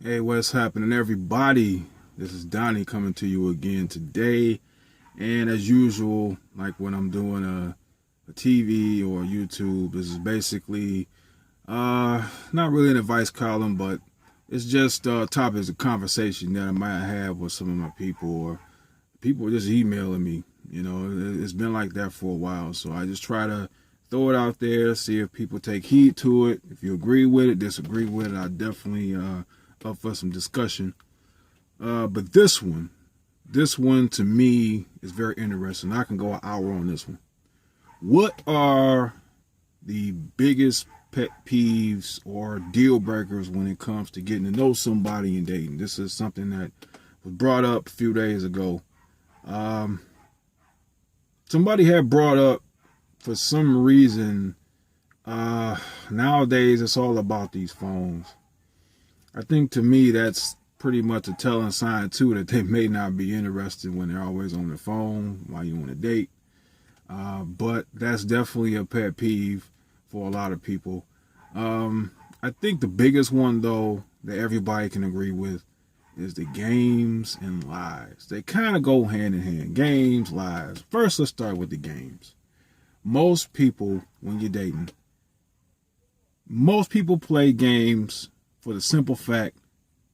Hey, what's happening, everybody? This is Donnie coming to you again today. And as usual, like when I'm doing a TV or YouTube, this is basically not really an advice column, but it's just topics of conversation that I might have with some of my people or people just emailing me. You know, it's been like that for a while, so I just try to throw it out there, see if people take heed to it. If you agree with it, disagree with it, I definitely up for some discussion. But this one to me is very interesting. I can go an hour on this one. What are the biggest pet peeves or deal breakers when it comes to getting to know somebody and dating? This is something that was brought up a few days ago. Somebody had brought up, for some reason, nowadays it's all about these phones. I think to me that's pretty much a telling sign too that they may not be interested when they're always on their phone while you on a date. But that's definitely a pet peeve for a lot of people. I think the biggest one though that everybody can agree with is the games and lies. They kind of go hand in hand. Games, lies. First, let's start with the games. Most people, when you're dating, most people play games for the simple fact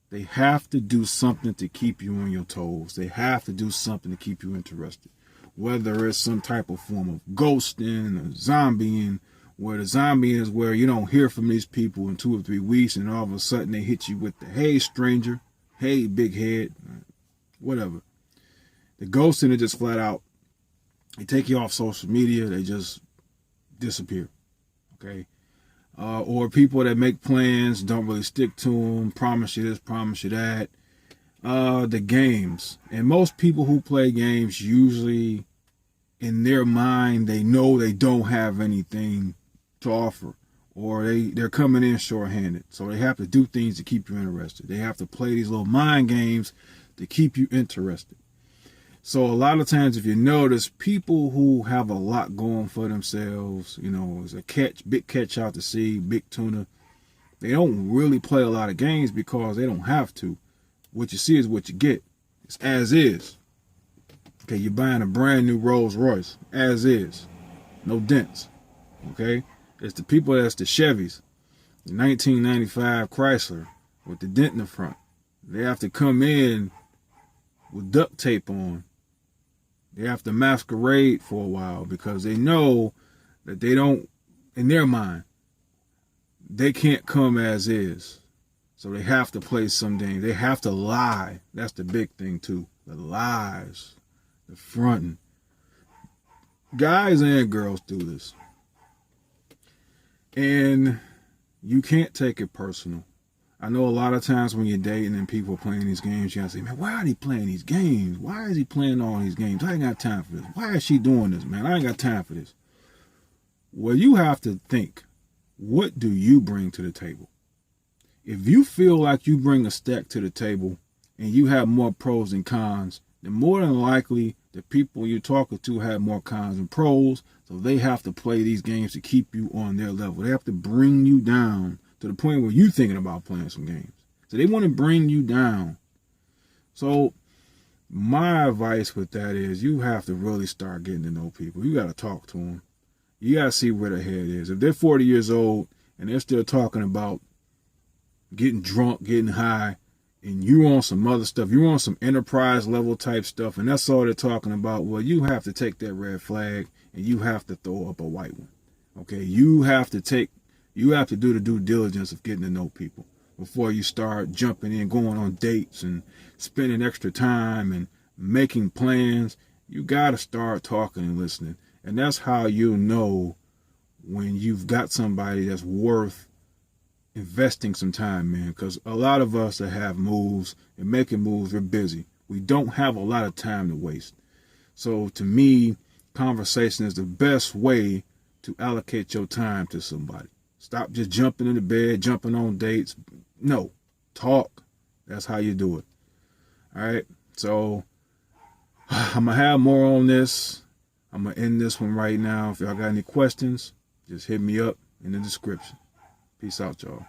they have to do something to keep you on your toes. They have to do something to keep you interested. Whether it's some type of form of ghosting or zombieing, where the zombie is where you don't hear from these people in 2 or 3 weeks and all of a sudden they hit you with the, hey stranger, hey big head, whatever. The ghosting is just flat out, they take you off social media, they just disappear. Okay. Or people that make plans, don't really stick to them, promise you this, promise you that. The games. And most people who play games, usually in their mind, they know they don't have anything to offer. Or they're coming in short-handed. So they have to do things to keep you interested. They have to play these little mind games to keep you interested. So a lot of times, if you notice, people who have a lot going for themselves, you know, it's a big catch out to sea, big tuna, they don't really play a lot of games because they don't have to. What you see is what you get. It's as is. Okay, you're buying a brand new Rolls Royce, as is. No dents. Okay? It's the people that's the Chevys, the 1995 Chrysler with the dent in the front. They have to come in with duct tape on. They have to masquerade for a while because they know that they don't, in their mind, they can't come as is. So they have to play some game. They have to lie. That's the big thing too. The lies, the fronting. Guys and girls do this. And you can't take it personal. I know a lot of times when you're dating and people are playing these games, you gotta say, man, why are they playing these games? Why is he playing all these games? I ain't got time for this. Why is she doing this, man? I ain't got time for this. Well, you have to think, what do you bring to the table? If you feel like you bring a stack to the table and you have more pros and cons, then more than likely the people you're talking to have more cons and pros, so they have to play these games to keep you on their level. They have to bring you down to the point where you're thinking about playing some games. So they want to bring you down. So my advice with that is you have to really start getting to know people. You got to talk to them. You got to see where their head is. If they're 40 years old and they're still talking about getting drunk, getting high, and you're on some other stuff, you're on some enterprise level type stuff, and that's all they're talking about, well, you have to take that red flag and you have to throw up a white one. Okay? You have to do the due diligence of getting to know people before you start jumping in, going on dates and spending extra time and making plans. You got to start talking and listening. And that's how you know when you've got somebody that's worth investing some time in. Because a lot of us that have moves and making moves, we're busy. We don't have a lot of time to waste. So to me, conversation is the best way to allocate your time to somebody. Stop just jumping into bed, jumping on dates. No, talk. That's how you do it. All right. So I'm going to have more on this. I'm going to end this one right now. If y'all got any questions, just hit me up in the description. Peace out, y'all.